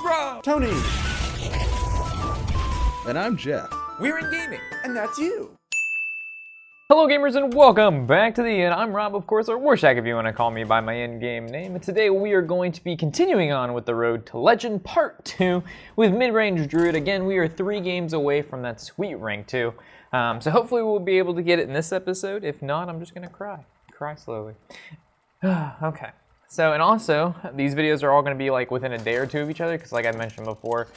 Rob. Tony. And I'm Jeff. We're in gaming. And that's you. Hello gamers and welcome back to the inn. I'm Rob, of course, or Warshack if you want to call me by my in-game name. And today we are going to be continuing on with the Road to Legend Part 2 with Mid-Range Druid. Again, we are 3 games away from that sweet rank 2. So hopefully we'll be able to get it in this episode. If not, I'm just going to cry. Cry slowly. Okay. So, and also, these videos are all going to be like within a day or two of each other because like I mentioned before,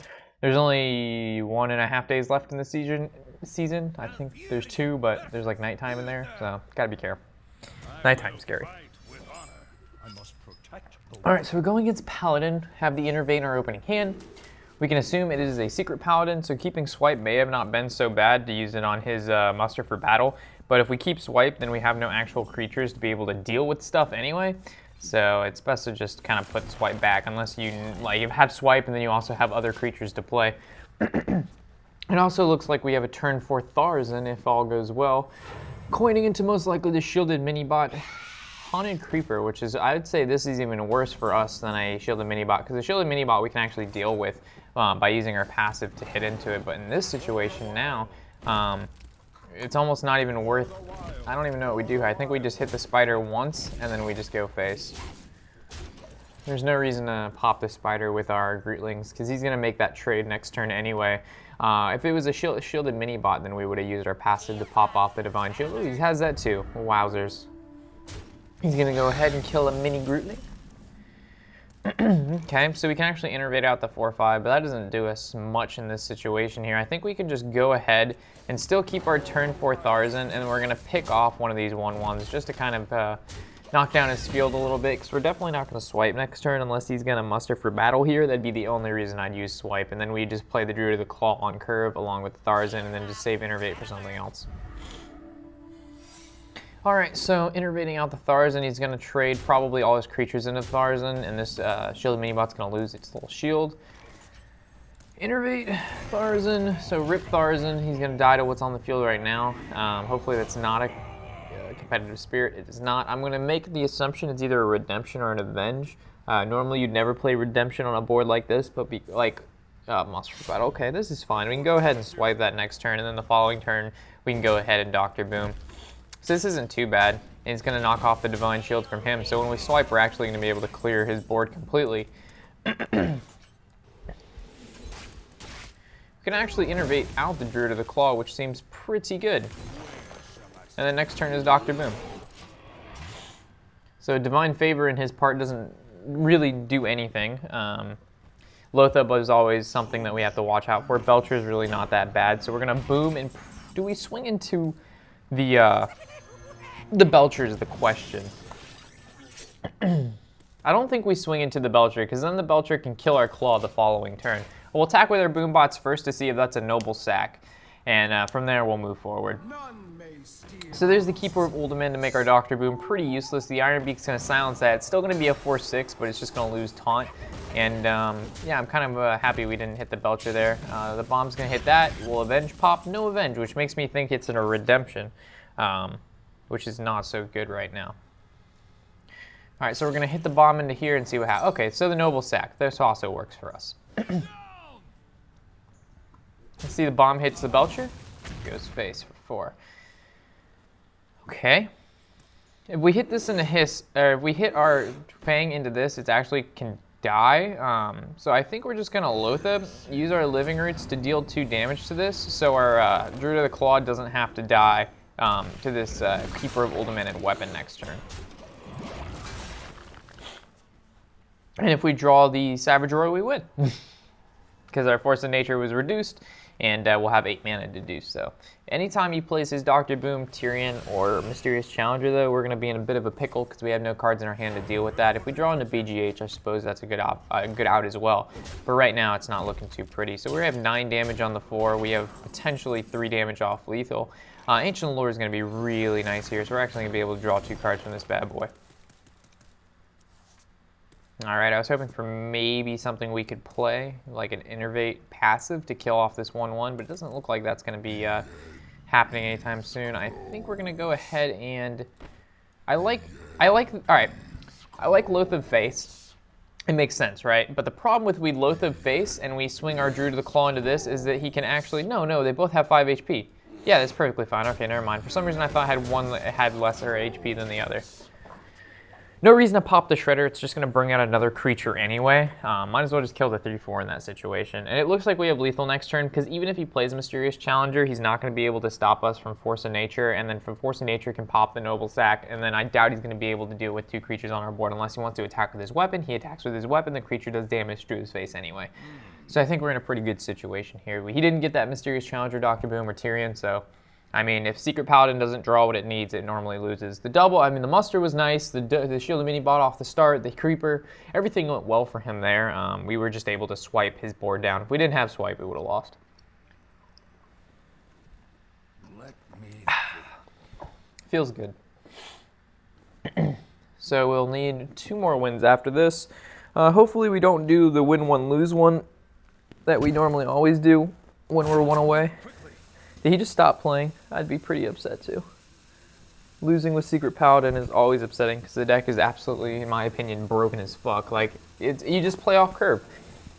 there's only 1.5 days left in the season. I think there's 2, but there's like nighttime in there, so gotta be careful. Nighttime's scary. Alright, so we're going against Paladin, have the Innervate in our opening hand. We can assume it is a secret Paladin, so keeping Swipe may have not been so bad to use it on his muster for battle, but if we keep Swipe, then we have no actual creatures to be able to deal with stuff anyway. So it's best to just kind of put Swipe back, unless you like you've had Swipe and then you also have other creatures to play. It also looks like we have a turn 4 Tharzan if all goes well, coining into most likely the shielded mini-bot Haunted Creeper, which is, I would say this is even worse for us than a shielded mini-bot, because a shielded mini-bot we can actually deal with by using our passive to hit into it, but in this situation now, it's almost not even worth, I don't even know what we do. I think we just hit the spider once, and then we just go face. There's no reason to pop the spider with our Grootlings, because he's going to make that trade next turn anyway. If it was a shielded mini-bot, then we would have used our passive to pop off the Divine Shield. Ooh, he has that too. Wowzers. He's going to go ahead and kill a mini Grootling. Okay, so we can actually innervate out the 4-5, but that doesn't do us much in this situation here. I think we can just go ahead and still keep our turn 4 Tharzan, and we're going to pick off one of these 1/1s just to kind of knock down his field a little bit, because we're definitely not going to swipe next turn unless he's going to muster for battle here. That'd be the only reason I'd use swipe, and then we just play the Druid of the Claw on curve along with the Tharzan, and then just save Innervate for something else. Alright, so innervating out the Tharzan, he's going to trade probably all his creatures into Tharzan, and this shielded mini-bot's going to lose its little shield. Innervate Tharzan, so rip Tharzan, he's going to die to what's on the field right now. Hopefully that's not a competitive spirit. It is not. I'm going to make the assumption it's either a redemption or an avenge. Normally you'd never play redemption on a board like this, but monster for battle. Okay, this is fine. We can go ahead and swipe that next turn, and then the following turn we can go ahead and Dr. Boom. So this isn't too bad, and it's going to knock off the Divine Shield from him. So when we swipe, we're actually going to be able to clear his board completely. We can actually innervate out the Druid of the Claw, which seems pretty good. And then next turn is Dr. Boom. So Divine Favor in his part doesn't really do anything. Lothab is always something that we have to watch out for. Belcher is really not that bad. So we're going to boom, and do we swing into the Belcher is the question. I don't think we swing into the Belcher, because then the Belcher can kill our Claw the following turn. We'll attack with our Boombots first to see if that's a noble sack. And from there, we'll move forward. So there's the Keeper of Uldaman to make our Dr. Boom pretty useless. The Iron Beak's going to silence that. It's still going to be a 4-6, but it's just going to lose Taunt. And yeah, I'm kind of happy we didn't hit the Belcher there. The bomb's going to hit that. We'll Avenge pop. No Avenge, which makes me think it's in a Redemption, which is not so good right now. All right, so we're going to hit the bomb into here and see what happens. Okay, so the Noble Sack. This also works for us. Let's see, the bomb hits the Belcher. Goes face for 4. Okay. If we hit this in a hiss, or if we hit our Fang into this, it actually can die. So I think we're just gonna Lothab, use our Living Roots to deal 2 damage to this, so our Druid of the Claw doesn't have to die to this Keeper of Uldaman weapon next turn. And if we draw the Savage Roar, we win. Because our Force of Nature was reduced, and we'll have 8 mana to do so. Anytime he plays his Dr. Boom, Tyrion, or Mysterious Challenger, though, we're going to be in a bit of a pickle because we have no cards in our hand to deal with that. If we draw into BGH, I suppose that's a good out as well. But right now, it's not looking too pretty. So we have 9 damage on the 4. We have potentially 3 damage off lethal. Ancient Lore is going to be really nice here, so we're actually going to be able to draw 2 cards from this bad boy. Alright, I was hoping for maybe something we could play, like an Innervate passive to kill off this 1/1, but it doesn't look like that's going to be happening anytime soon. I think we're going to go ahead and... I like Lothab face. It makes sense, right? But the problem with we Loatheb face and we swing our Druid of the Claw into this is that he can actually, no, they both have 5 HP. Yeah, that's perfectly fine. Okay, never mind. For some reason I thought I had one that had lesser HP than the other. No reason to pop the Shredder. It's just going to bring out another creature anyway. Might as well just kill the 3/4 in that situation. And it looks like we have lethal next turn, because even if he plays Mysterious Challenger, he's not going to be able to stop us from Force of Nature, and then from Force of Nature can pop the Noble Sack, and then I doubt he's going to be able to deal with 2 creatures on our board unless he wants to attack with his weapon. He attacks with his weapon, the creature does damage to his face anyway. So I think we're in a pretty good situation here. He didn't get that Mysterious Challenger, Dr. Boom, or Tyrion, so... I mean, if Secret Paladin doesn't draw what it needs, it normally loses. The double, I mean, the muster was nice. The Shielded Mini-Bot off the start, the Creeper, everything went well for him there. We were just able to swipe his board down. If we didn't have swipe, we would have lost. Feels good. So we'll need 2 more wins after this. Hopefully we don't do the win one, lose one that we normally always do when we're 1 away. Did he just stop playing? I'd be pretty upset too. Losing with Secret Paladin is always upsetting because the deck is absolutely, in my opinion, broken as fuck. Like, you just play off curve.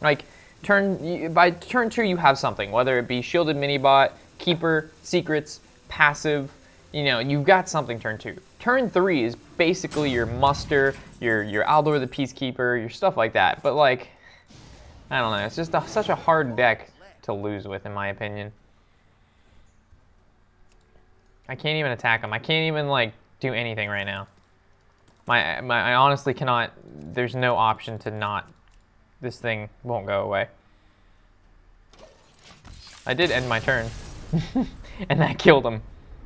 Like, by turn 2 you have something, whether it be Shielded Mini-Bot, Keeper, Secrets, Passive, you know, you've got something turn 2. Turn 3 is basically your muster, your Aldor the Peacekeeper, your stuff like that. But like, I don't know, it's just such a hard deck to lose with, in my opinion. I can't even attack him. I can't even, like, do anything right now. I honestly cannot... There's no option to not... This thing won't go away. I did end my turn. And that killed him.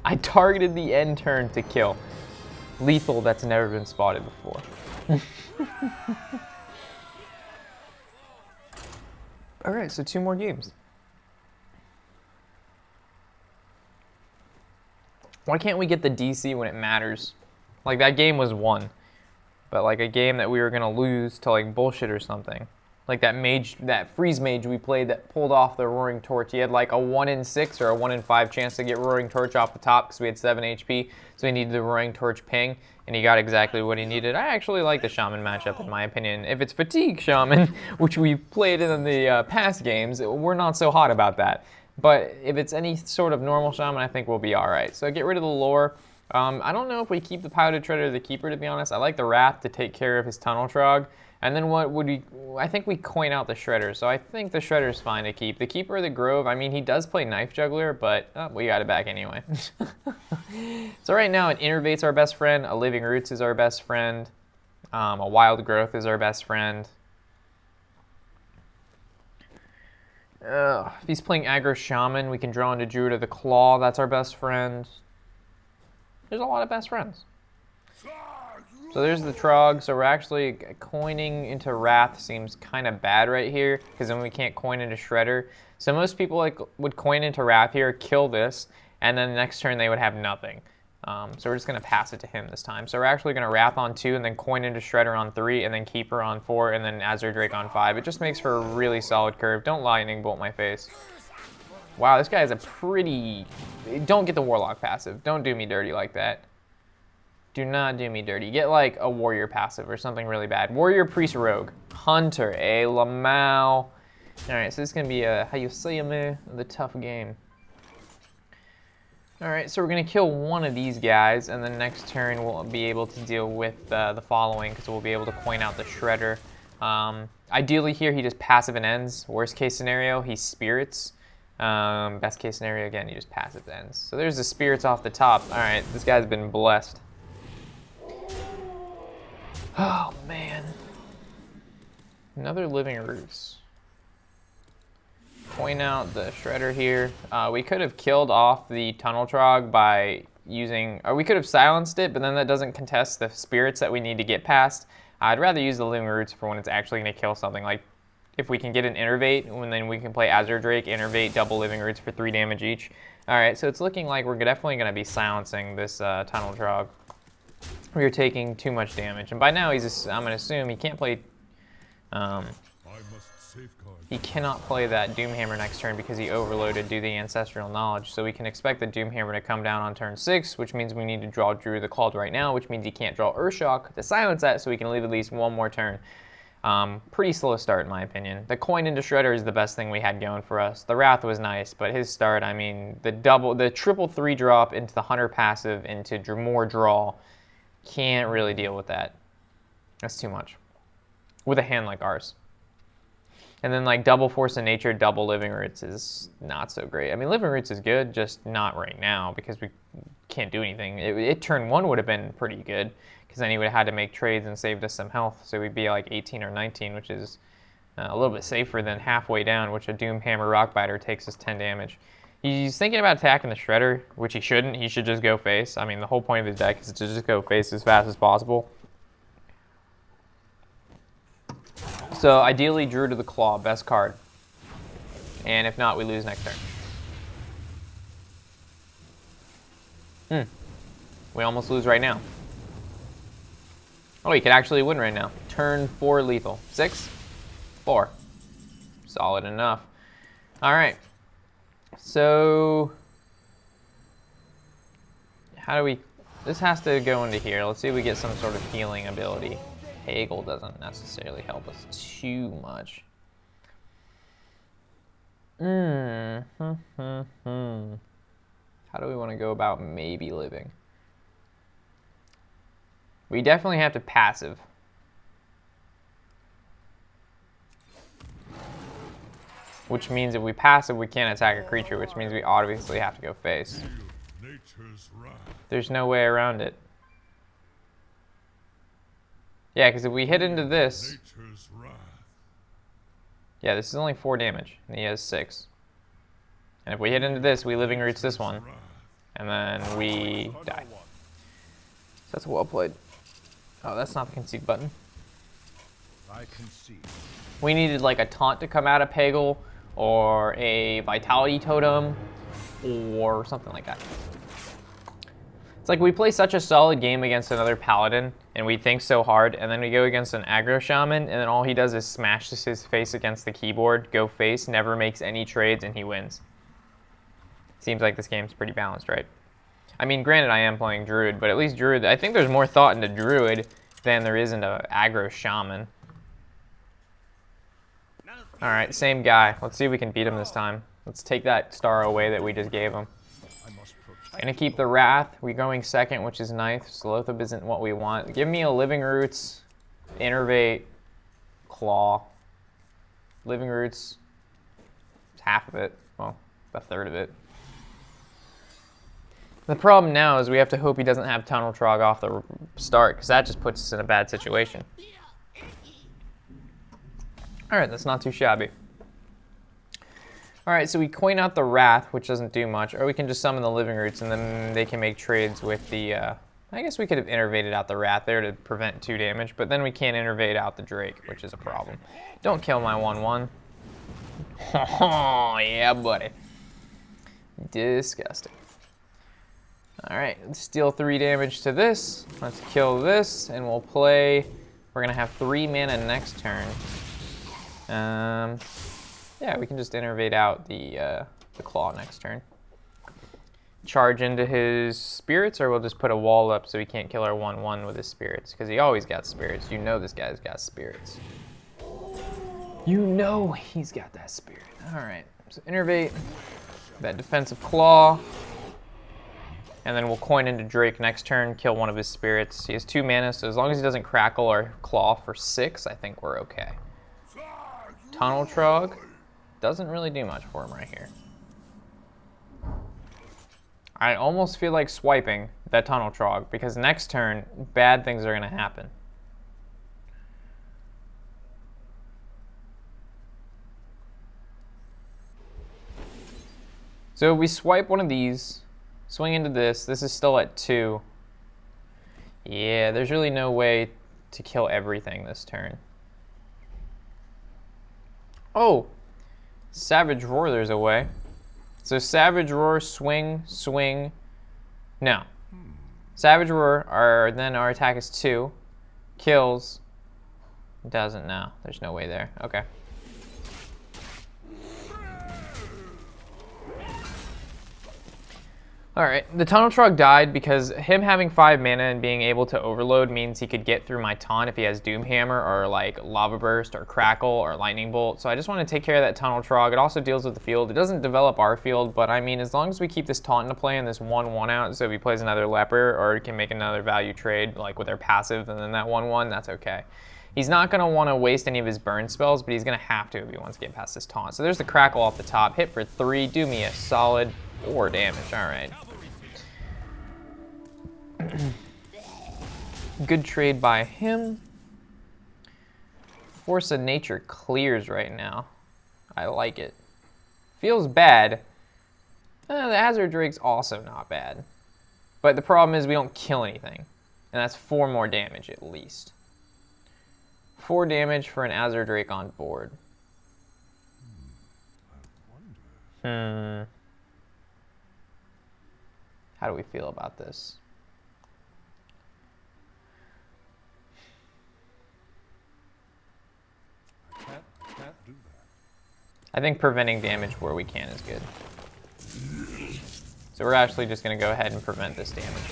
I targeted the end turn to kill. Lethal that's never been spotted before. Alright, so 2 more games. Why can't we get the DC when it matters? Like, that game was won. But, like, a game that we were going to lose to, like, bullshit or something. Like that mage, that freeze mage we played that pulled off the Roaring Torch. He had, like, a 1 in 6 or a 1 in 5 chance to get Roaring Torch off the top because we had 7 HP. So he needed the Roaring Torch ping, and he got exactly what he needed. I actually like the Shaman matchup, in my opinion. If it's Fatigue Shaman, which we played in the past games, we're not so hot about that. But if it's any sort of normal Shaman, I think we'll be alright. So get rid of the lore. I don't know if we keep the Piloted Treader or the Keeper, to be honest. I like the Wrath to take care of his Tunnel Trog. And then what would we... I think we coin out the Shredder. So I think the Shredder's fine to keep. The Keeper of the Grove, I mean, he does play Knife Juggler, but we got it back anyway. So right now, an Innervate's our best friend. A Living Roots is our best friend. A Wild Growth is our best friend. If he's playing Aggro Shaman, we can draw into Druid of the Claw. That's our best friend. There's a lot of best friends. So there's the Trog. So we're actually coining into Wrath seems kind of bad right here, because then we can't coin into Shredder. So most people would coin into Wrath here, kill this, and then the next turn they would have nothing. So we're just going to pass it to him this time. So we're actually going to Wrath on 2, and then coin into Shredder on 3, and then Keeper on 4, and then Azure Drake on 5. It just makes for a really solid curve. Don't Lightning Bolt my face. Wow, this guy is a pretty... Don't get the Warlock passive. Don't do me dirty like that. Do not do me dirty. Get like a Warrior passive or something really bad. Warrior, Priest, Rogue. Hunter, a Lamau. Alright, so this is going to be a, how you say the tough game. Alright, so we're going to kill one of these guys, and then next turn we'll be able to deal with the following, because we'll be able to coin out the Shredder. Ideally here, he just passive and ends. Worst case scenario, he spirits. Best case scenario, again, he just passive ends. So there's the spirits off the top. Alright, this guy's been blessed. Oh, man. Another Living Roots. Point out the Shredder here. We could have killed off the Tunnel Trog by using... Or we could have silenced it, but then that doesn't contest the spirits that we need to get past. I'd rather use the Living Roots for when it's actually going to kill something. Like, if we can get an Innervate, and then we can play Azure Drake, Innervate, double Living Roots for 3 damage each. Alright, so it's looking like we're definitely going to be silencing this Tunnel Trog. We are taking too much damage. And by now, he's just, I'm going to assume he can't play... he cannot play that Doomhammer next turn because he overloaded due to the Ancestral Knowledge. So we can expect the Doomhammer to come down on turn 6, which means we need to draw Druid of the Claw right now, which means he can't draw Earthshock to silence that, so we can leave at least one more turn. Pretty slow start, in my opinion. The coin into Shredder is the best thing we had going for us. The Wrath was nice, but his start, I mean, the triple 3-drop into the Hunter passive into more draw, can't really deal with that. That's too much. With a hand like ours. And then like double Force of Nature, double Living Roots is not so great. I mean, Living Roots is good, just not right now because we can't do anything. Turn 1 would have been pretty good because then he would have had to make trades and saved us some health. So we'd be like 18 or 19, which is a little bit safer than halfway down, which a Doom Hammer Rockbiter takes us 10 damage. He's thinking about attacking the Shredder, which he shouldn't. He should just go face. I mean, the whole point of his deck is to just go face as fast as possible. So ideally, Drew to the Claw, best card. And if not, we lose next turn. We almost lose right now. Oh, he could actually win right now. Turn 4 lethal. 6, 4. Solid enough. All right. So how do we... This has to go into here. Let's see if we get some sort of healing ability. Hagel doesn't necessarily help us too much. How do we want to go about maybe living? We definitely have to passive. Which means if we passive, we can't attack a creature, which means we obviously have to go face. There's no way around it. Yeah, because if we hit into this... Yeah, this is only 4 damage, and he has 6. And if we hit into this, we Living Roots this one. And then we die. So that's well played. Oh, that's not the concede button. We needed like a taunt to come out of Peggle, or a Vitality Totem, or something like that. It's like we play such a solid game against another Paladin, and we think so hard, and then we go against an Aggro Shaman, and then all he does is smashes his face against the keyboard, go face, never makes any trades, and he wins. Seems like this game's pretty balanced, right? I mean, granted, I am playing Druid, but at least Druid, I think there's more thought into Druid than there is into Aggro Shaman. Alright, same guy. Let's see if we can beat him this time. Let's take that star away that we just gave him. Gonna keep the Wrath. We're going second, which is ninth. Slothub isn't what we want. Give me a Living Roots, Innervate, Claw. Living Roots, half of it. Well, a third of it. The problem now is we have to hope he doesn't have Tunnel Trog off the start, because that just puts us in a bad situation. Alright, that's not too shabby. Alright, so we coin out the Wrath, which doesn't do much, or we can just summon the Living Roots, and then they can make trades with the... I guess we could have innervated out the Wrath there to prevent 2 damage, but then we can't innervate out the Drake, which is a problem. Don't kill my 1/1. Oh, yeah, buddy. Disgusting. Alright, let's deal 3 damage to this. Let's kill this, and we'll play... We're going to have 3 mana next turn. Yeah, we can just innervate out the Claw next turn. Charge into his Spirits, or we'll just put a wall up so he can't kill our 1/1 with his Spirits, because he always got Spirits. You know this guy's got Spirits. You know he's got that Spirit. Alright, so innervate that defensive Claw. And then we'll coin into Drake next turn, kill one of his Spirits. He has 2 mana, so as long as he doesn't crackle or Claw for 6, I think we're okay. Tunnel Trog doesn't really do much for him right here. I almost feel like swiping that Tunnel Trog, because next turn, bad things are going to happen. So if we swipe one of these, swing into this, this is still at 2. Yeah, there's really no way to kill everything this turn. Oh, Savage Roar, there's a way. So Savage Roar, swing, swing. No. Savage Roar, then our attack is 2. Kills. Doesn't, no. There's no way there. Okay. Alright, the Tunnel Trog died because him having 5 mana and being able to overload means he could get through my taunt if he has Doomhammer or like Lava Burst or Crackle or Lightning Bolt. So I just want to take care of that Tunnel Trog. It also deals with the field. It doesn't develop our field, but I mean, as long as we keep this taunt into play and this 1/1 out, so if he plays another Leper or he can make another value trade like with their passive and then that 1/1, that's okay. He's not going to want to waste any of his burn spells, but he's going to have to if he wants to get past this taunt. So there's the Crackle off the top. Hit for 3. Do me a solid 4 damage. All right. Good trade by him. Force of Nature clears right now. I like it. Feels bad. The Azure Drake's also not bad. But the problem is we don't kill anything. And that's 4 more damage at least. 4 damage for an Azure Drake on board. How do we feel about this? Can't do that. I think preventing damage where we can is good. So we're actually just going to go ahead and prevent this damage.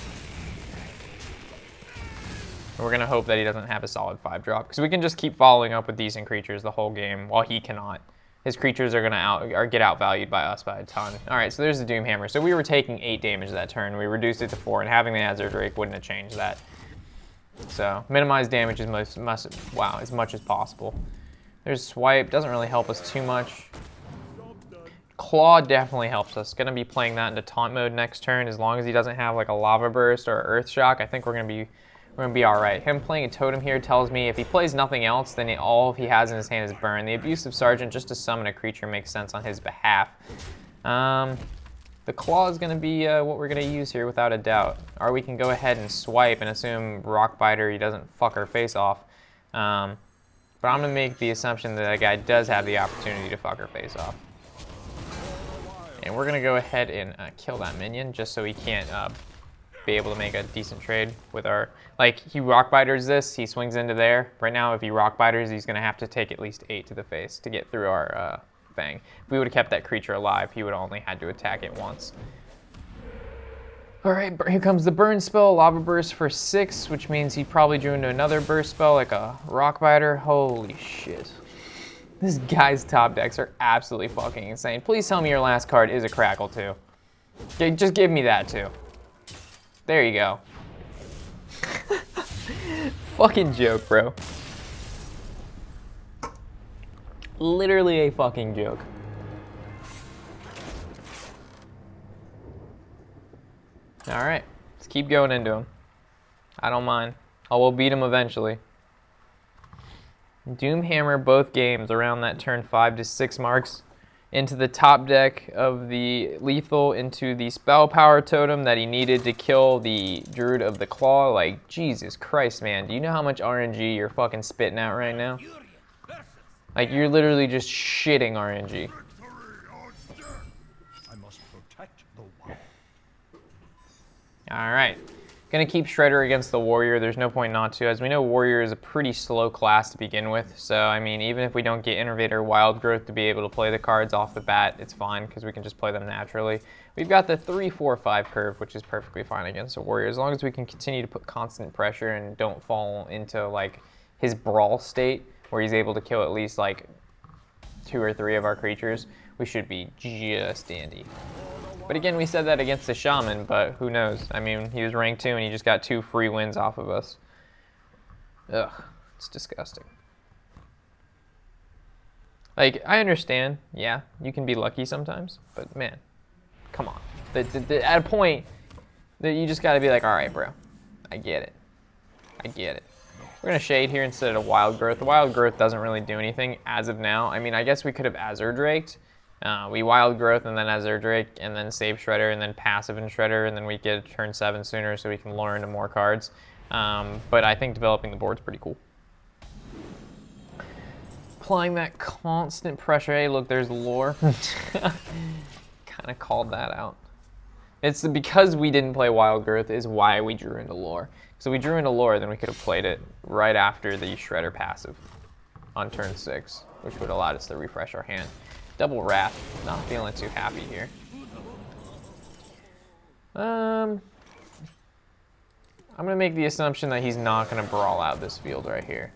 And we're going to hope that he doesn't have a solid 5-drop, because we can just keep following up with decent creatures the whole game while he cannot. His creatures are going to get outvalued by us by a ton. All right, so there's the Doomhammer. So we were taking 8 damage that turn. We reduced it to 4, and having the Azure Drake wouldn't have changed that. So minimize damage as much as possible. There's Swipe, doesn't really help us too much. Claw definitely helps us. Gonna be playing that into taunt mode next turn. As long as he doesn't have like a Lava Burst or Earth Shock, I think we're gonna be all right. Him playing a Totem here tells me if he plays nothing else, then all he has in his hand is Burn. The Abusive Sergeant just to summon a creature makes sense on his behalf. The Claw is gonna be what we're gonna use here without a doubt. Or we can go ahead and swipe and assume Rockbiter, he doesn't fuck our face off. But I'm going to make the assumption that that guy does have the opportunity to fuck her face off. And we're going to go ahead and kill that minion just so he can't be able to make a decent trade with our... Like, he Rockbiters this, he swings into there. Right now, if he Rockbiters, he's going to have to take at least 8 to the face to get through our Fang. If we would have kept that creature alive, he would have only had to attack it once. All right, here comes the burn spell, Lava Burst for 6, which means he probably drew into another burst spell like a Rockbiter. Holy shit. This guy's top decks are absolutely fucking insane. Please tell me your last card is a Crackle too. Just give me that too. There you go. Fucking joke, bro. Literally a fucking joke. All right, let's keep going into him. I don't mind. I will beat him eventually. Doomhammer both games around that turn 5 to 6 marks into the top deck of the lethal, into the spell power totem that he needed to kill the Druid of the Claw. Like, Jesus Christ, man. Do you know how much RNG you're fucking spitting out right now? Like, you're literally just shitting RNG. All right, gonna keep Shredder against the Warrior. There's no point not to. As we know, Warrior is a pretty slow class to begin with. So, I mean, even if we don't get Innervator or Wild Growth to be able to play the cards off the bat, it's fine because we can just play them naturally. We've got the 3-4-5 curve, which is perfectly fine against a Warrior. As long as we can continue to put constant pressure and don't fall into, like, his Brawl state, where he's able to kill at least, like, 2 or 3 of our creatures, we should be just dandy. But again, we said that against the Shaman, but who knows? I mean, he was rank 2 and he just got 2 free wins off of us. Ugh, it's disgusting. Like, I understand, yeah, you can be lucky sometimes, but man, come on. At a point, that you just gotta be like, all right, bro, I get it. I get it. We're gonna Shade here instead of Wild Growth. The Wild Growth doesn't really do anything as of now. I mean, I guess we could have Azure Draked. We Wild Growth and then Azure Drake and then save Shredder and then passive in Shredder and then we get a turn 7 sooner so we can lure into more cards. But I think developing the board's pretty cool. Applying that constant pressure. Hey, look, there's lore. Kind of called that out. It's because we didn't play Wild Growth is why we drew into lore. So we drew into lore, then we could have played it right after the Shredder passive on turn 6, which would allow us to refresh our hand. Double Wrath, not feeling too happy here. I'm gonna make the assumption that he's not gonna brawl out this field right here.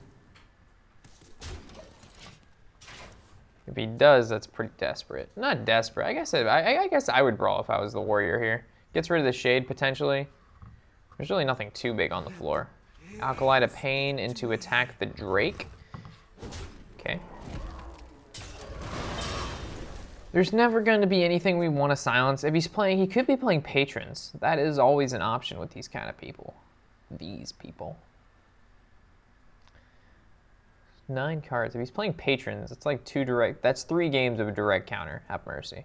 If he does, that's pretty desperate. Not desperate. I guess I would brawl if I was the warrior here. Gets rid of the shade potentially. There's really nothing too big on the floor. Alkali to Pain into attack the Drake. Okay. There's never going to be anything we want to silence. If he's playing, he could be playing Patrons. That is always an option with these kind of people. These people. 9 cards. If he's playing Patrons, it's like 2 direct. That's 3 games of a direct counter. Have mercy.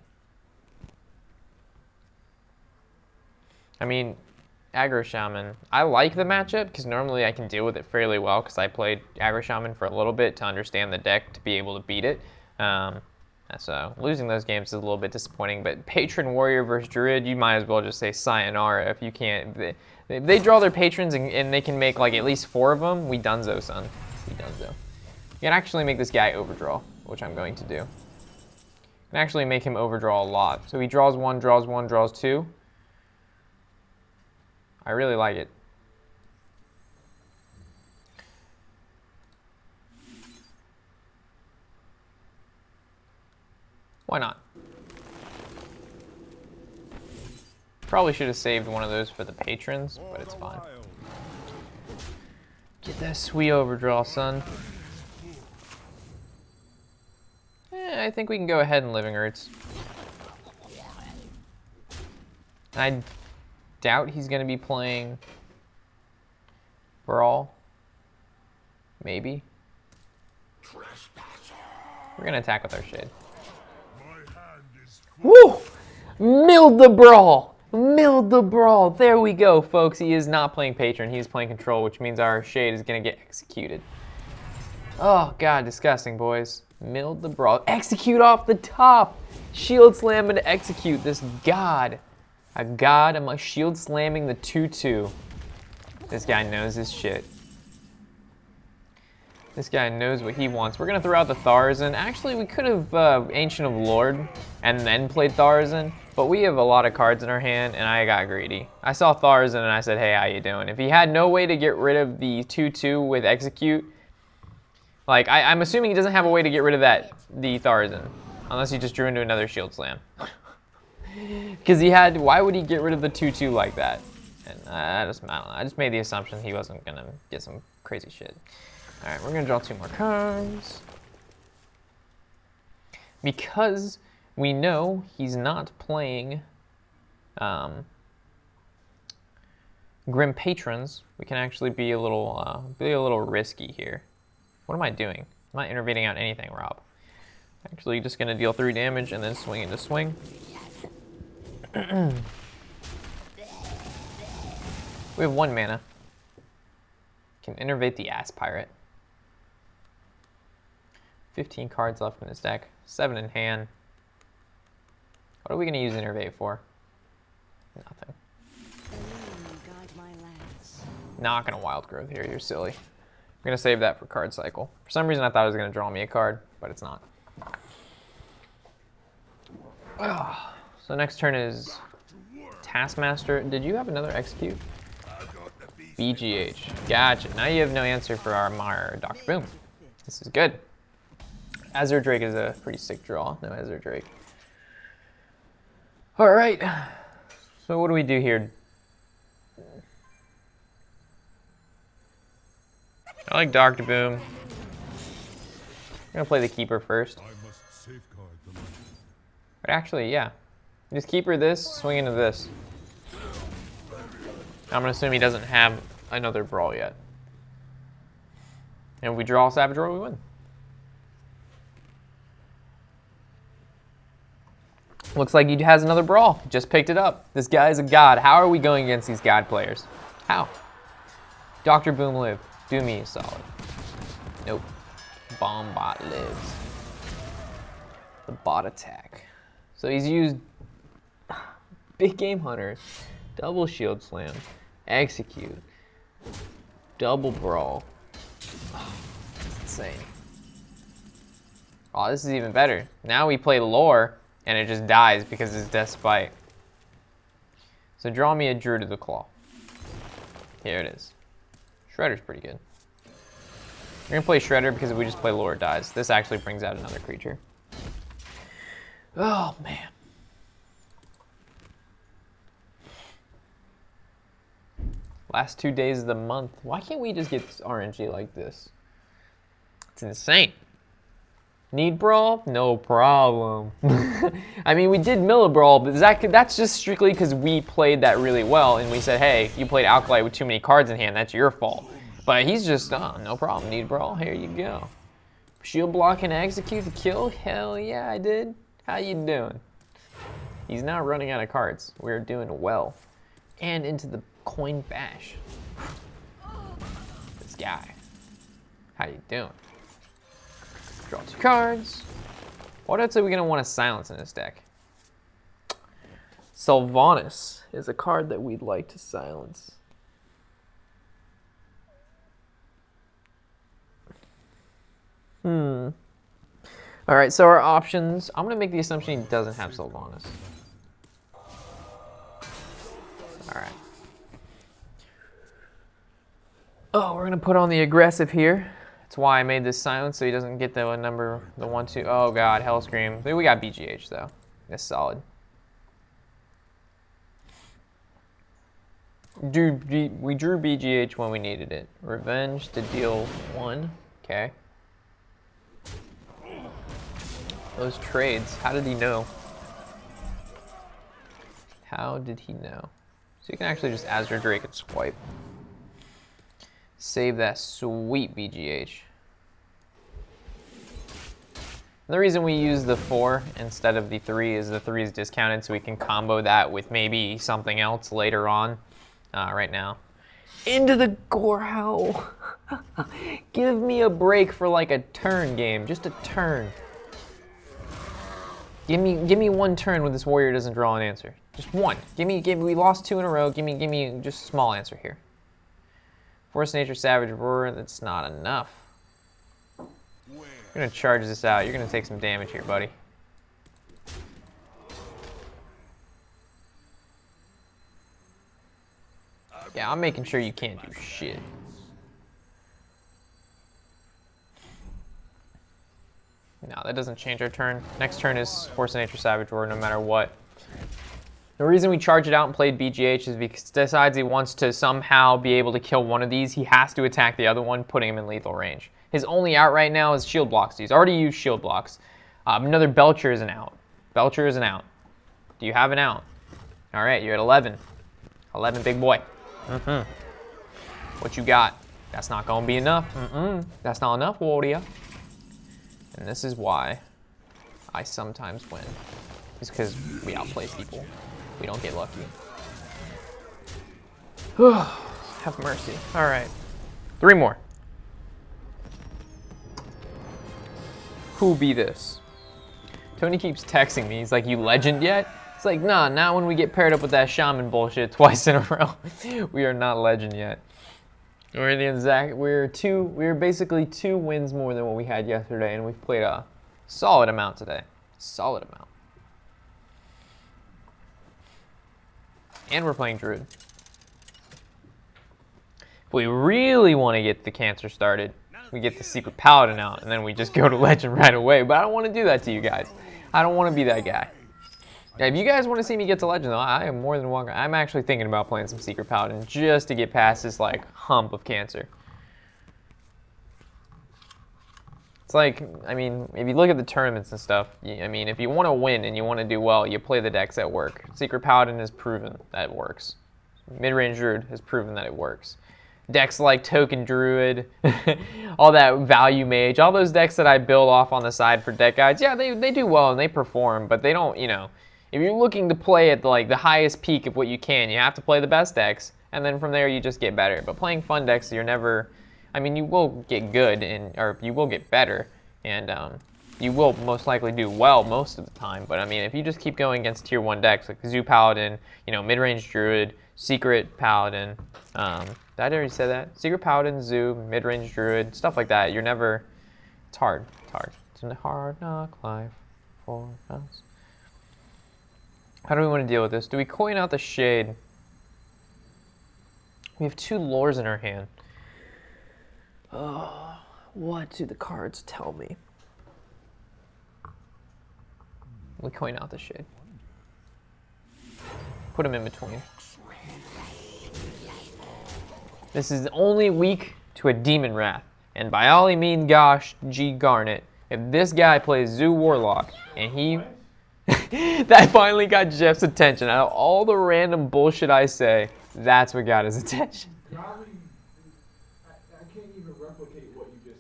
I mean, Aggro Shaman. I like the matchup because normally I can deal with it fairly well because I played Aggro Shaman for a little bit to understand the deck to be able to beat it. So losing those games is a little bit disappointing, but Patron Warrior versus Druid, you might as well just say sayonara if you can't. If they draw their patrons and they can make like at least 4 of them, we donezo, son. We donezo. You can actually make this guy overdraw, which I'm going to do. You can actually make him overdraw a lot. So he draws 1, draws 2. I really like it. Why not? Probably should have saved one of those for the patrons, but it's fine. Get that sweet overdraw, son. I think we can go ahead and Living Earths. I doubt he's going to be playing Brawl. Maybe. We're going to attack with our Shade. Woo! Milled the Brawl! Milled the Brawl! There we go, folks. He is not playing Patron. He's playing Control, which means our Shade is going to get executed. Oh, God, disgusting, boys. Milled the Brawl. Execute off the top! Shield slam and execute this god. A god, am I shield slamming the 2-2. This guy knows his shit. This guy knows what he wants. We're going to throw out the Tharzan. Actually, we could have Ancient of Lord and then played Tharzan, but we have a lot of cards in our hand, and I got greedy. I saw Tharzan, and I said, hey, how you doing? If he had no way to get rid of the 2-2 with Execute, like, I'm assuming he doesn't have a way to get rid of the Tharzan, unless he just drew into another Shield Slam. Because why would he get rid of the 2-2 like that? And I don't know. I just made the assumption he wasn't going to get some crazy shit. All right, we're going to draw 2 more cards. Because we know he's not playing Grim Patrons, we can actually be a little risky here. What am I doing? I'm not intervening on anything, Rob. Actually, just going to deal 3 damage and then swing into swing. We have 1 mana. Can innervate the Ass Pirate. 15 cards left in his deck. 7 in hand. What are we going to use Innervate for? Nothing. Not going to Wild Growth here. You're silly. I'm going to save that for card cycle. For some reason, I thought it was going to draw me a card, but it's not. So next turn is Taskmaster. Did you have another Execute? BGH. Gotcha. Now you have no answer for our Dr. Boom. This is good. Azure Drake is a pretty sick draw. No Azure Drake. All right. So what do we do here? I like Dr. Boom. I'm going to play the Keeper first. But actually, yeah. Just Keeper this, swing into this. I'm going to assume he doesn't have another Brawl yet. And if we draw Savage Roar, we win. Looks like he has another Brawl. Just picked it up. This guy is a god. How are we going against these god players? How? Dr. Boom live. Do me a solid. Nope. Bomb bot lives. The bot attack. So he's used Big Game Hunter, double Shield Slam, Execute, double Brawl. Oh, that's insane. Oh, this is even better. Now we play Lore, and it just dies because it's Death Spite. So draw me a Druid of the Claw. Here it is. Shredder's pretty good. We're gonna play Shredder because if we just play Lure, it dies. This actually brings out another creature. Oh, man. Last 2 days of the month. Why can't we just get RNG like this? It's insane. Need Brawl? No problem. I mean, we did Milla Brawl, but that's just strictly because we played that really well, and we said, hey, you played Alkalite with too many cards in hand, that's your fault. But he's just, no problem, Need Brawl, here you go. Shield block and execute the kill? Hell yeah, I did. How you doing? He's not running out of cards. We're doing well. And into the coin bash. This guy. How you doing? Draw 2 cards. What else are we gonna want to silence in this deck? Sylvanas is a card that we'd like to silence. All right, so our options. I'm gonna make the assumption he doesn't have Sylvanas. All right. Oh, we're gonna put on the aggressive here. That's why I made this silence so he doesn't get the 1, 2. Oh God, Hellscream. We got BGH though. That's solid. We drew BGH when we needed it. Revenge to deal 1. Okay. Those trades. How did he know? How did he know? So you can actually just Azure Drake and swipe. Save that sweet BGH. The reason we use the 4 instead of the 3 is the 3 is discounted, so we can combo that with maybe something else later on. Right now. Into the Gorehowl. Give me a break for like a turn game. Just a turn. Give me 1 turn when this warrior doesn't draw an answer. Just 1. We lost 2 in a row. Give me just a small answer here. Force Nature, Savage Roar, that's not enough. I'm gonna charge this out. You're gonna take some damage here, buddy. Yeah, I'm making sure you can't do shit. No, that doesn't change our turn. Next turn is Force of Nature, Savage Roar, no matter what. The reason we charged it out and played BGH is because he decides he wants to somehow be able to kill one of these. He has to attack the other one, putting him in lethal range. His only out right now is shield blocks. He's already used shield blocks. Another Belcher is an out. Belcher is an out. Do you have an out? All right, you're at 11. 11, big boy. What you got? That's not gonna be enough. That's not enough, warrior. And this is why I sometimes win. It's because we outplay people. We don't get lucky. Have mercy. All right. 3 more. Who be this? Tony keeps texting me. He's like, you legend yet? It's like, nah, not when we get paired up with that shaman bullshit twice in a row. We are not legend yet. We're basically 2 wins more than what we had yesterday, and we've played a solid amount today. Solid amount. And we're playing Druid. If we really want to get the cancer started, we get the Secret Paladin out, and then we just go to Legend right away. But I don't want to do that to you guys. I don't want to be that guy. If you guys want to see me get to Legend, though, I am more than welcome. I'm actually thinking about playing some Secret Paladin just to get past this, like, hump of cancer. It's like, I mean, if you look at the tournaments and stuff, I mean, if you want to win and you want to do well, you play the decks that work. Secret Paladin has proven that it works. Mid-range Druid has proven that it works. Decks like Token Druid, all that Value Mage, all those decks that I build off on the side for deck guides, yeah, they do well and they perform, but they don't, you know, if you're looking to play at like the highest peak of what you can, you have to play the best decks, and then from there you just get better. But playing fun decks, you're never, I mean, you will get good, or you will get better, and you will most likely do well most of the time. But I mean, if you just keep going against tier 1 decks like Zoo Paladin, you know, mid-range Druid, Secret Paladin, did I already say that? Secret Paladin, Zoo, mid-range Druid, stuff like that. You're never, it's hard, it's hard. It's a hard knock life for us. How do we want to deal with this? Do we coin out the Shade? We have 2 lures in our hand. What do the cards tell me? We coin out the shade. Put them in between. This is only weak to a Demon Wrath. And by all means, gosh, G Garnet, if this guy plays Zoo Warlock, and he... that finally got Jeff's attention. Out of all the random bullshit I say, that's what got his attention. Golly, I can't even replicate what you just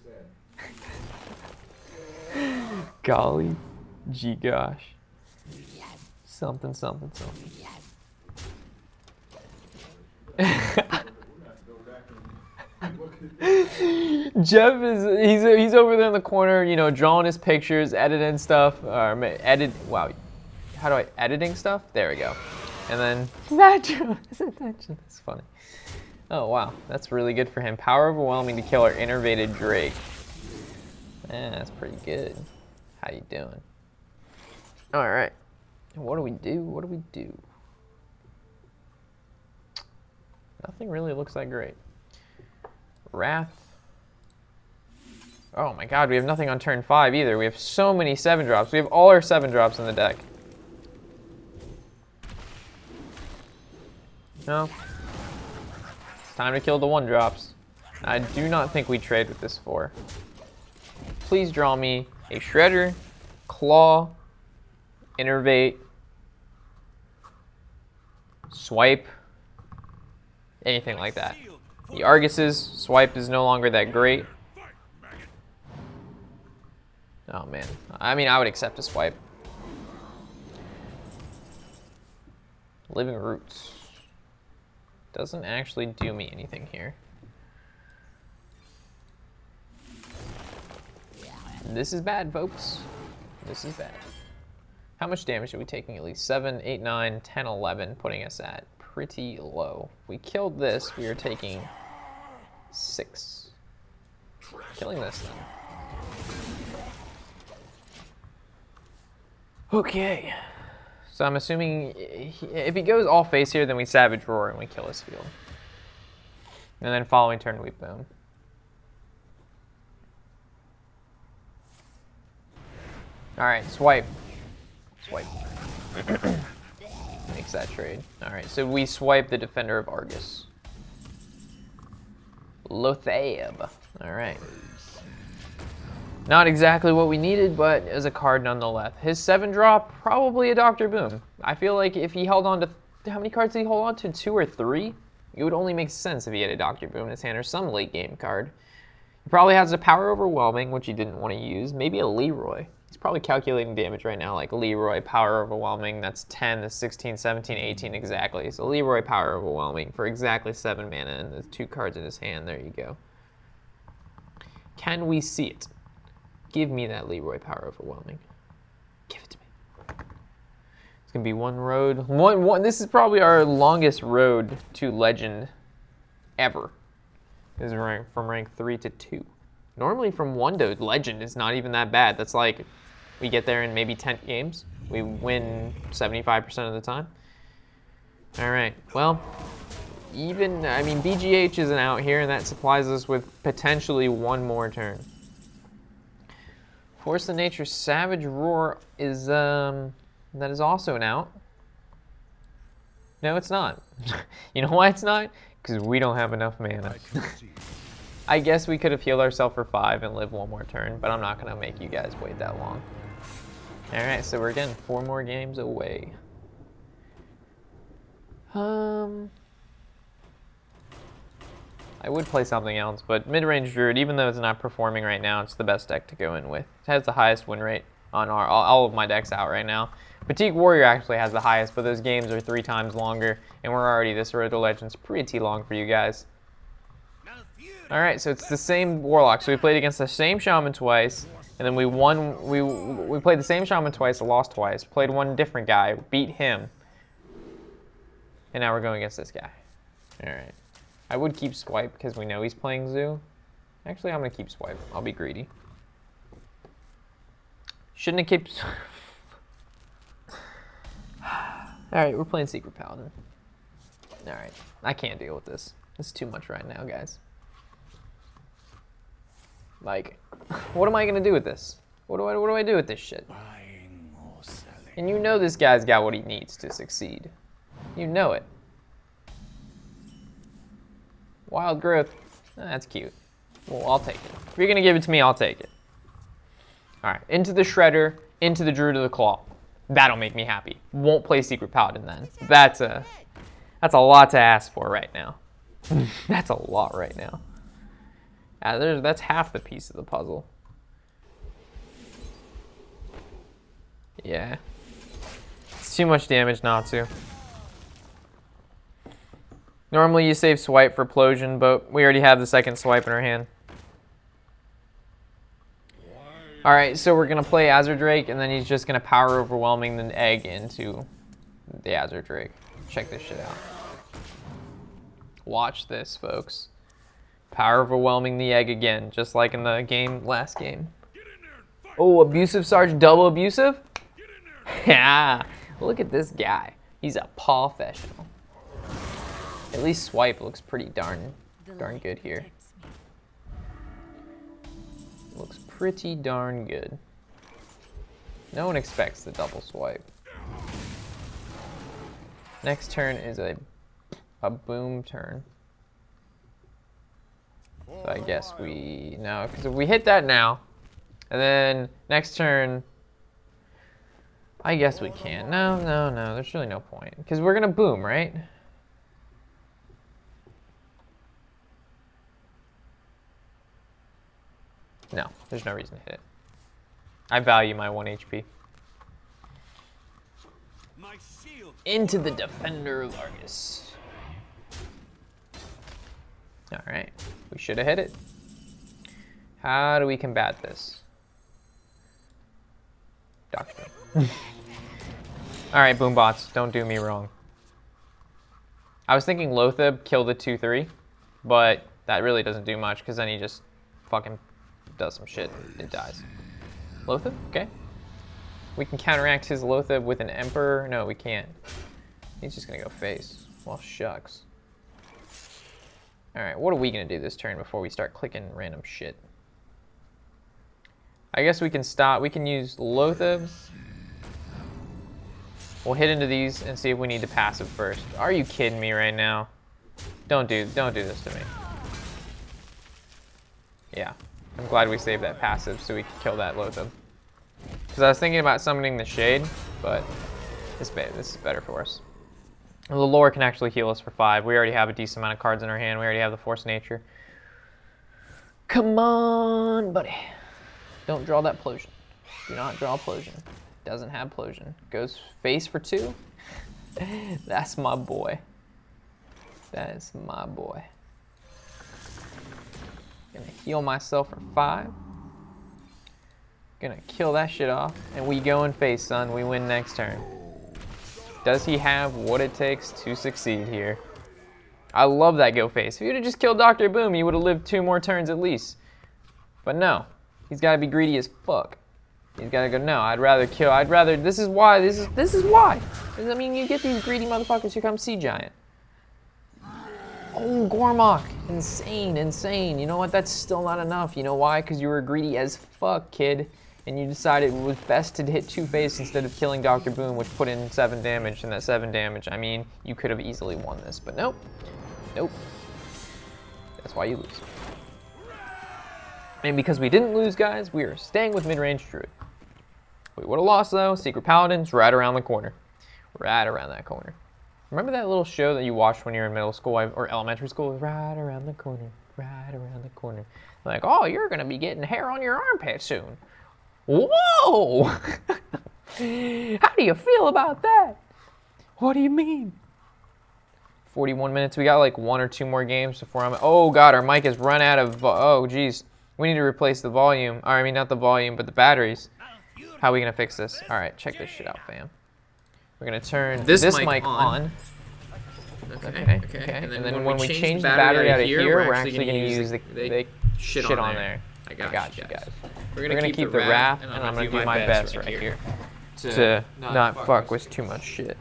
said. Golly, gee gosh. Something, something, something. Jeff is he's over there in the corner, you know, drawing his pictures, editing stuff, wow, how do I editing stuff? There we go. And then that drew his attention. That's funny. Oh wow, that's really good for him. Power overwhelming to kill our innervated Drake. Man, that's pretty good. How you doing? All right. What do we do? What do we do? Nothing really looks that great. Wrath. Oh my god, we have nothing on turn 5 either. We have so many 7-drops. We have all our 7-drops in the deck. No. It's time to kill the 1-drops. I do not think we trade with this 4. Please draw me a Shredder, Claw, Innervate, Swipe, anything like that. The Argus's swipe is no longer that great. Oh man, I mean, I would accept a swipe. Living Roots doesn't actually do me anything here. This is bad, folks. This is bad. How much damage are we taking? At least 7, 8, 9, 10, 11, putting us at pretty low. If we killed this, we are taking 6. Killing this then. Okay. So I'm assuming if he goes all face here, then we Savage Roar and we kill his field. And then following turn we boom. Alright, swipe. Swipe. Makes that trade. Alright, so we swipe the Defender of Argus. Lothab. Alright. Not exactly what we needed, but as a card nonetheless. His 7-drop, probably a Dr. Boom. I feel like if he held on to... How many cards did he hold on to? 2 or 3? It would only make sense if he had a Dr. Boom in his hand or some late game card. He probably has a Power Overwhelming, which he didn't want to use. Maybe a Leroy. He's probably calculating damage right now, like Leroy, Power Overwhelming. That's 10, that's 16, 17, 18 exactly. So Leroy, Power Overwhelming for exactly 7 mana and the 2 cards in his hand. There you go. Can we see it? Give me that Leroy Power Overwhelming. Give it to me. It's gonna be one road. This is probably our longest road to Legend ever. Is from rank 3 to 2. Normally from 1 to Legend is not even that bad. That's like, we get there in maybe 10 games. We win 75% of the time. All right, well, I mean, BGH isn't out here, and that supplies us with potentially 1 more turn. Force of Nature Savage Roar is, that is also an out. No, it's not. You know why it's not? Because we don't have enough mana. I guess we could have healed ourselves for 5 and live 1 more turn, but I'm not going to make you guys wait that long. All right, so we're getting 4 more games away. I would play something else, but mid-range Druid, even though it's not performing right now, it's the best deck to go in with. It has the highest win rate on all of my decks out right now. Fatigue Warrior actually has the highest, but those games are 3 times longer, and we're already this road to Legends pretty long for you guys. All right, so it's the same Warlock. So we played against the same Shaman twice, and then we won. We played the same Shaman twice, lost twice. Played one different guy, beat him, and now we're going against this guy. All right. I would keep Swipe because we know he's playing Zoo. Actually, I'm gonna keep Swipe. I'll be greedy. Shouldn't have kept. All right, we're playing Secret Paladin. All right, I can't deal with this. It's too much right now, guys. Like, what am I gonna do with this? What do I do with this shit? Buying or selling. And you know this guy's got what he needs to succeed. You know it. Wild growth. That's cute. Well, I'll take it. If you're gonna give it to me, I'll take it. All right, into the Shredder, into the Druid of the Claw. That'll make me happy. Won't play Secret Paladin then. That's a lot to ask for right now. That's a lot right now. That's half the piece of the puzzle. Yeah. It's too much damage not to. Normally you save swipe for Plosion, but we already have the second swipe in our hand. Alright, so we're going to play Azure Drake, and then he's just going to power overwhelming the egg into the Azure Drake. Check this shit out. Watch this, folks. Power overwhelming the egg again, just like in the last game. Oh, abusive Sarge, double abusive? Yeah, look at this guy. He's a professional. At least swipe looks pretty darn good here. Looks pretty darn good. No one expects the double swipe. Next turn is a boom turn. So I guess no, because if we hit that now, and then next turn, I guess we can. No, there's really no point. Because we're gonna boom, right? No, there's no reason to hit it. I value my 1 HP. Into the Defender of Argus. Alright, we should have hit it. How do we combat this? Doctor. Alright, boombots, don't do me wrong. I was thinking Lothab, kill the 2-3, but that really doesn't do much because then he just fucking does some shit and dies. Lothab? Okay. We can counteract his Lothab with an Emperor. No, we can't. He's just gonna go face. Well, shucks. Alright, what are we gonna do this turn before we start clicking random shit? I guess we can stop. We can use Lothab. We'll hit into these and see if we need to passive first. Are you kidding me right now? Don't do this to me. Yeah. I'm glad we saved that passive so we could kill that Lothab. Because I was thinking about summoning the Shade, but this is better for us. And the lore can actually heal us for 5. We already have a decent amount of cards in our hand. We already have the Force Nature. Come on, buddy. Don't draw that Plosion. Do not draw Plosion. Doesn't have Plosion. Goes face for 2. That's my boy. That is my boy. Gonna heal myself for 5. Gonna kill that shit off. And we go in face, son. We win next turn. Does he have what it takes to succeed here? I love that go face. If you would have just killed Dr. Boom, he would have lived 2 more turns at least. But no. He's gotta be greedy as fuck. He's gotta go, no, this is why. I mean, you get these greedy motherfuckers who come Sea Giant. Oh, Gormok. Insane. You know what? That's still not enough. You know why? Because you were greedy as fuck, kid. And you decided it was best to hit 2 face instead of killing Dr. Boom, which put in 7 damage. And that 7 damage, I mean, you could have easily won this. But nope. That's why you lose. And because we didn't lose, guys, we are staying with mid-range Druid. We would have lost, though. Secret Paladin's right around the corner. Right around that corner. Remember that little show that you watched when you were in middle school or elementary school? Right around the corner, right around the corner. Like, oh, you're going to be getting hair on your armpit soon. Whoa! How do you feel about that? What do you mean? 41 minutes. We got like 1 or 2 more games before I'm... Oh, God, our mic has run out of... Oh, geez. We need to replace the volume. Or, I mean, not the volume, but the batteries. How are we going to fix this? All right, check this shit out, fam. We're going to turn this mic on. Okay. And then when we change the battery out of here, we're actually going to use the shit on there. I got you guys. We're going to keep the wrap, and I'm going to do my best right here to not fuck with too much shit.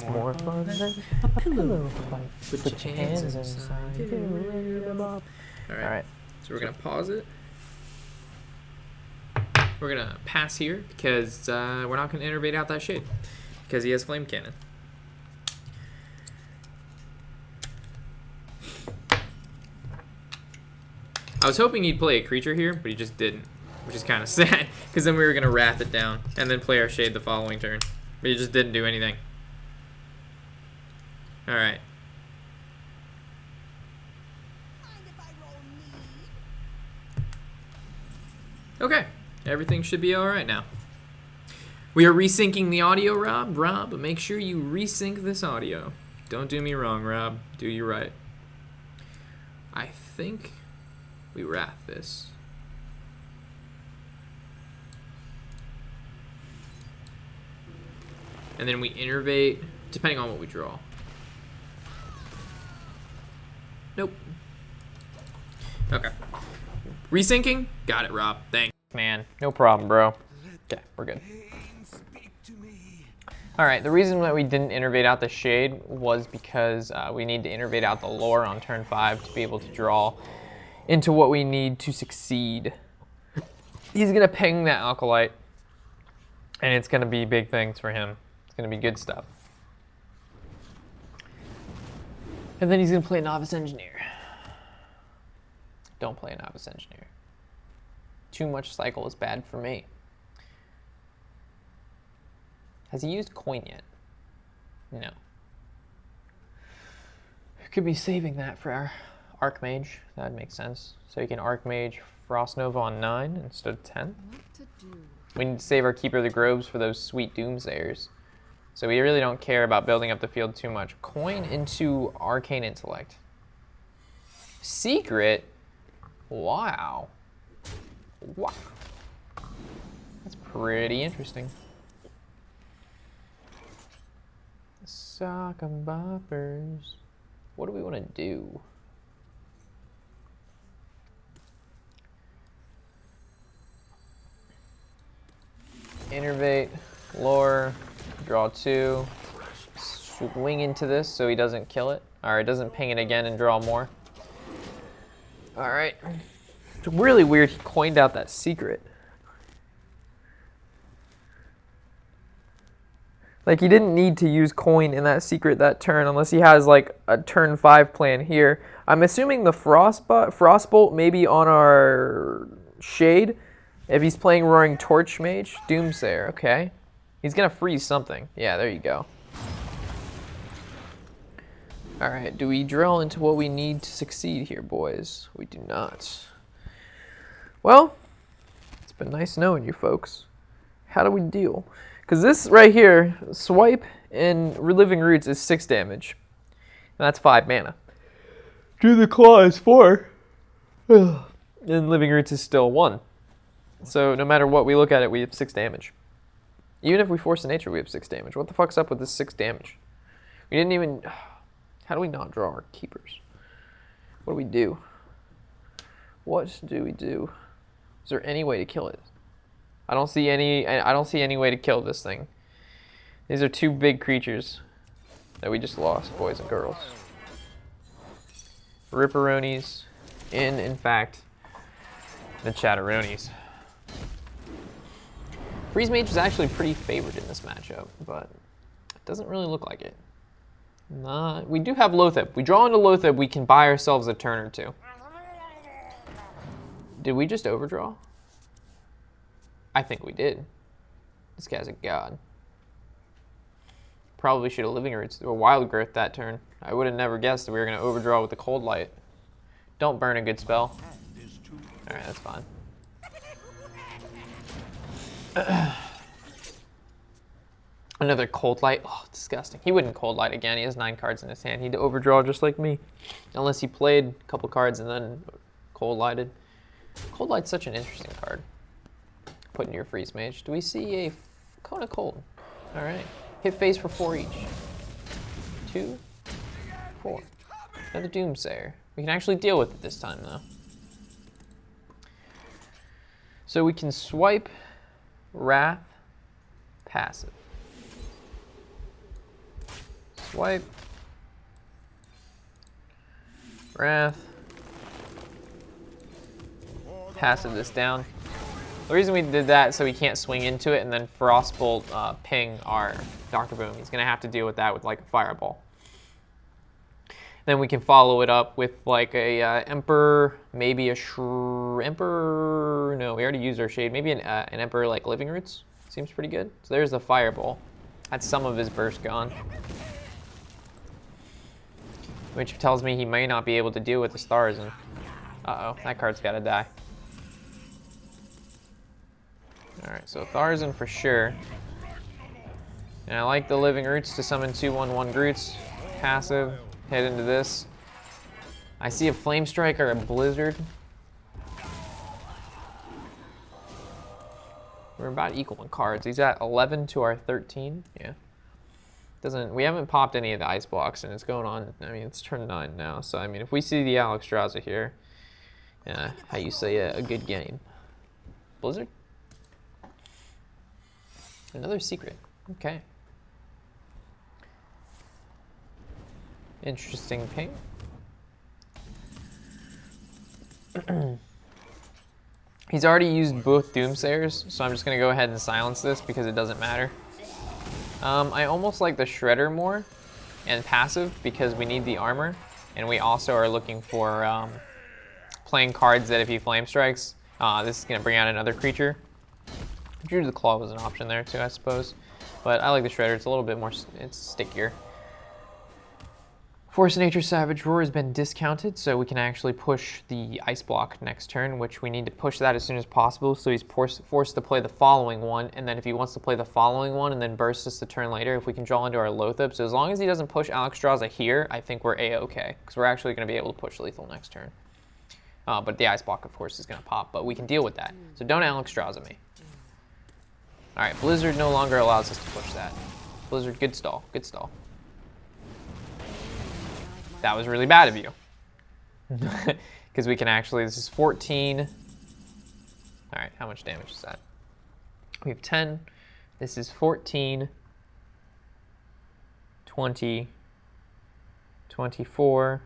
more fun than a pillow fight. Put your hands inside. Alright, so we're gonna pause it. We're gonna pass here because we're not gonna innervate out that shade because he has flame cannon. I was hoping he'd play a creature here, but he just didn't, which is kind of sad because then we were gonna wrath it down and then play our shade the following turn, but he just didn't do anything. All right. Okay, everything should be all right now. We are resyncing the audio, Rob. Rob, make sure you resync this audio. Don't do me wrong, Rob. Do you right. I think we wrath this. And then we innervate, depending on what we draw. Nope. Okay. Resyncing? Got it, Rob. Thanks. Man, no problem, bro. Okay, we're good. Alright, the reason that we didn't innervate out the shade was because we need to innervate out the lore on turn 5 to be able to draw into what we need to succeed. He's going to ping that Alkalite, and it's going to be big things for him. It's going to be good stuff. And then he's going to play Novice Engineer. Don't play a Novice Engineer. Too much cycle is bad for me. Has he used coin yet? No. Could be saving that for our Archmage. That would make sense. So you can Archmage Frost Nova on 9 instead of 10. We need to save our Keeper of the Groves for those sweet Doomsayers. So we really don't care about building up the field too much. Coin into Arcane Intellect. Secret? Wow. Wow. That's pretty interesting. Sock and boppers. What do we want to do? Innervate, lore, draw 2, swing into this so he doesn't kill it. Alright, doesn't ping it again and draw more. Alright. It's really weird he coined out that secret. Like, he didn't need to use coin in that secret that turn unless he has, like, a turn 5 plan here. I'm assuming the Frostbolt may be on our shade. If he's playing Roaring Torch Mage, Doomsayer, okay. He's gonna freeze something. Yeah, there you go. Alright, do we drill into what we need to succeed here, boys? We do not. Well, it's been nice knowing you folks. How do we deal? Because this right here, swipe and Reliving Roots is 6 damage. And that's 5 mana. Do the Claw is 4. And Living Roots is still 1. So no matter what we look at it, we have 6 damage. Even if we force a nature, we have 6 damage. What the fuck's up with this 6 damage? We didn't even... How do we not draw our keepers? What do we do? What do we do? Is there any way to kill it? I don't see any way to kill this thing. These are 2 big creatures that we just lost, boys and girls. Ripperonis in fact, the Chatteronis. Freeze Mage is actually pretty favored in this matchup, but it doesn't really look like it. We do have Loatheb. We draw into Loatheb, we can buy ourselves a turn or 2. Did we just overdraw? I think we did. This guy's a god. Probably should have Living Roots or Wild Growth that turn. I would have never guessed that we were going to overdraw with the Cold Light. Don't burn a good spell. Alright, that's fine. Another Cold Light. Oh, disgusting. He wouldn't Cold Light again. He has 9 cards in his hand. He'd overdraw just like me. Unless he played a couple cards and then Cold Lighted. Cold Light's such an interesting card. Put in your Freeze Mage. Do we see a Cone of Cold? Alright. Hit face for 4 each. 2, 4. Another Doomsayer. We can actually deal with it this time, though. So we can swipe, Wrath, passive. Swipe. Wrath. Passive this down. The reason we did that so he can't swing into it and then Frostbolt ping our Dr. Boom. He's going to have to deal with that with like a Fireball. Then we can follow it up with like a Emperor, maybe a Emperor. No, we already used our Shade. Maybe an Emperor like Living Roots. Seems pretty good. So there's the Fireball. That's some of his burst gone. Which tells me he may not be able to deal with the stars. And uh-oh, that card's got to die. Alright, so Tharzan for sure. And I like the Living Roots to summon 2/1/1 Groots. Passive, head into this. I see a Flame Strike or a Blizzard. We're about equal in cards. He's at 11 to our 13. Yeah. We haven't popped any of the ice blocks, and it's going on. I mean, it's turn 9 now. So, I mean, if we see the Alexstrasza here, how you say a good game. Blizzard? Another secret. Okay. Interesting ping. He's already used both Doomsayers, so I'm just going to go ahead and silence this because it doesn't matter. I almost like the Shredder more and passive because we need the armor, and we also are looking for playing cards that if he Flame Strikes, this is going to bring out another creature. Drew the Claw was an option there too, I suppose. But I like the Shredder, it's a little bit more, it's stickier. Force of Nature Savage Roar has been discounted, so we can actually push the Ice Block next turn, which we need to push that as soon as possible, so he's forced to play the following one, and then if he wants to play the following one and then burst us the turn later, if we can draw into our Loatheb. So as long as he doesn't push Alexstrasza here, I think we're A-okay, because we're actually going to be able to push lethal next turn. But the Ice Block, of course, is going to pop, but we can deal with that. So don't Alexstrasza me. Alright, Blizzard no longer allows us to push that. Blizzard, good stall, good stall. That was really bad of you. Because we can actually, this is 14. Alright, how much damage is that? We have 10. This is 14. 20. 24.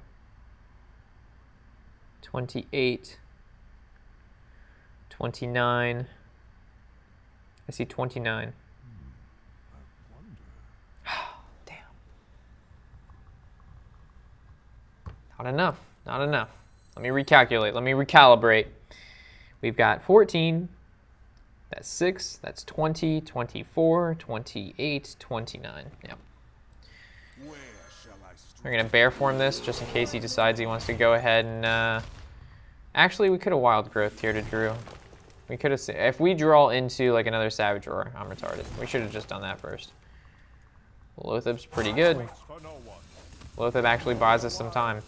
28. 29. I see 29. Damn. Not enough. Not enough. Let me recalculate. Let me recalibrate. We've got 14. That's 6. That's 20, 24, 28, 29. Yep. We're going to bear form this just in case he decides he wants to go ahead and... Actually, we could have Wild Growth here to Drew. We could have, if we draw into like another Savage Roar, I'm retarded. We should have just done that first. Loatheb's pretty good. Loatheb actually buys us some time.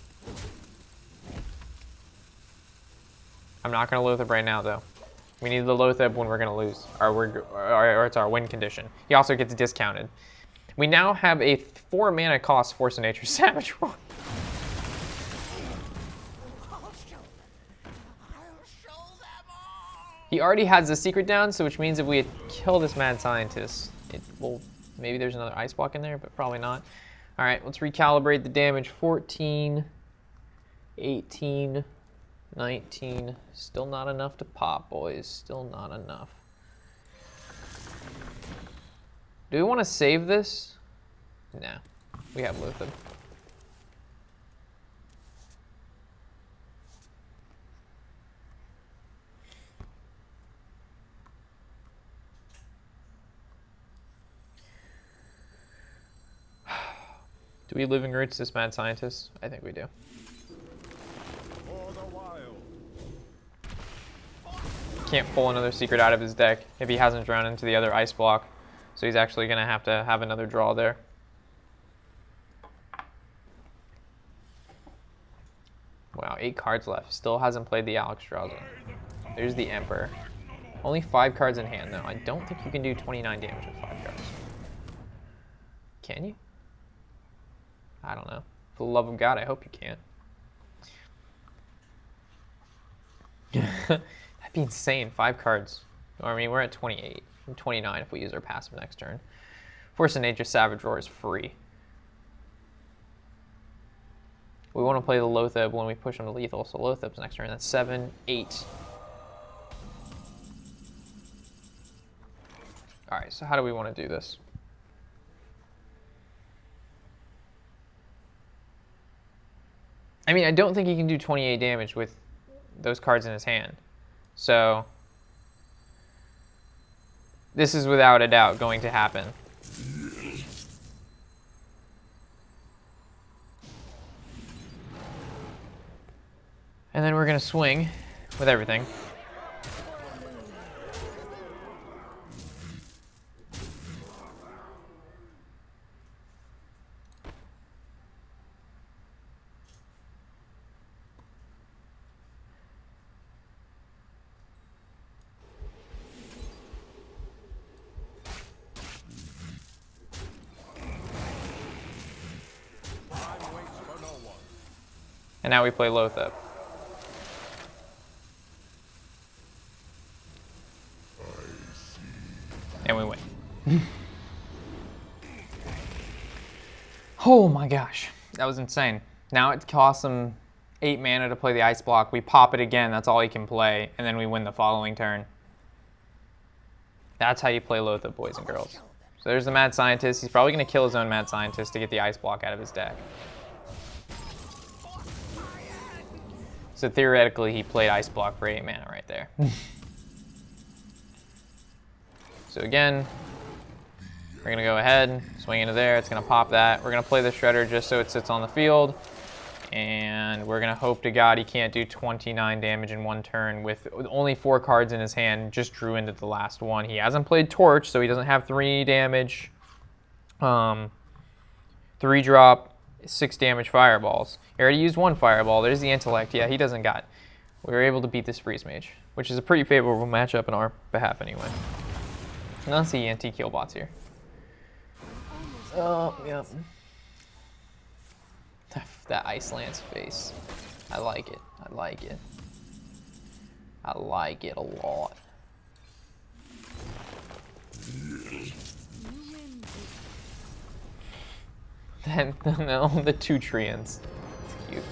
I'm not gonna Loatheb right now though. We need the Loatheb when we're gonna lose, or it's our win condition. He also gets discounted. We now have a 4 mana cost Force of Nature Savage Roar. He already has the secret down, so which means if we kill this Mad Scientist, it will, maybe there's another Ice Block in there, but probably not. All right, let's recalibrate the damage. 14, 18, 19. Still not enough to pop, boys. Still not enough. Do we want to save this? Nah, we have Loatheb. Do we Living Roots this Mad Scientist? I think we do. Can't pull another secret out of his deck if he hasn't drawn into the other Ice Block. So he's actually going to have another draw there. Wow, 8 cards left. Still hasn't played the Alexstrasza. There's the Emperor. Only 5 cards in hand though. I don't think you can do 29 damage with 5 cards. Can you? I don't know. For the love of God, I hope you can. That'd be insane. 5 cards. I mean, we're at 28. 29 if we use our passive next turn. Force of Nature Savage Roar is free. We want to play the Lotheb when we push him to lethal, so Lotheb's next turn. That's 7, 8. All right, so how do we want to do this? I mean, I don't think he can do 28 damage with those cards in his hand. So this is without a doubt going to happen. And then we're going to swing with everything. And now we play Lotheb. And we win. Oh my gosh, that was insane. Now it costs him 8 mana to play the ice block. We pop it again, that's all he can play, and then we win the following turn. That's how you play Lotheb, boys and girls. So there's the Mad Scientist. He's probably going to kill his own Mad Scientist to get the ice block out of his deck. So theoretically, he played ice block for 8 mana right there. So again, we're going to go ahead, swing into there. It's going to pop that. We're going to play the Shredder just so it sits on the field. And we're going to hope to God he can't do 29 damage in one turn with only 4 cards in his hand. Just drew into the last one. He hasn't played Torch, so he doesn't have 3 damage. 3 drop, 6 damage fireballs. He already used 1 fireball. There's the intellect. Yeah, he doesn't got. We were able to beat this Freeze Mage, which is a pretty favorable matchup in our behalf anyway. Let's see anti-killbots here. Oh, yep. That Ice Lance face. I like it. I like it. I like it a lot. Then the 2 Treants. It's cute.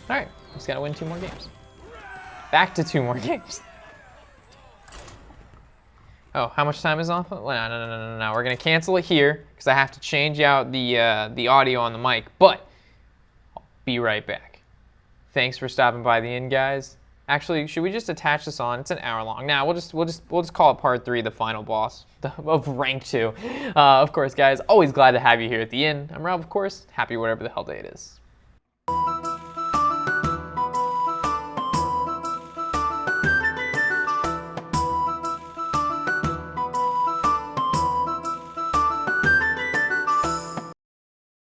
Alright, just gotta win 2 more games. Back to 2 more games. Oh, how much time is off? No. We're gonna cancel it here because I have to change out the audio on the mic. But I'll be right back. Thanks for stopping by the inn, guys. Actually, should we just attach this on? It's an hour long. Now we'll just call it part 3, the final boss of rank 2. Of course, guys, always glad to have you here at the inn. I'm Rob, of course. Happy whatever the hell day it is.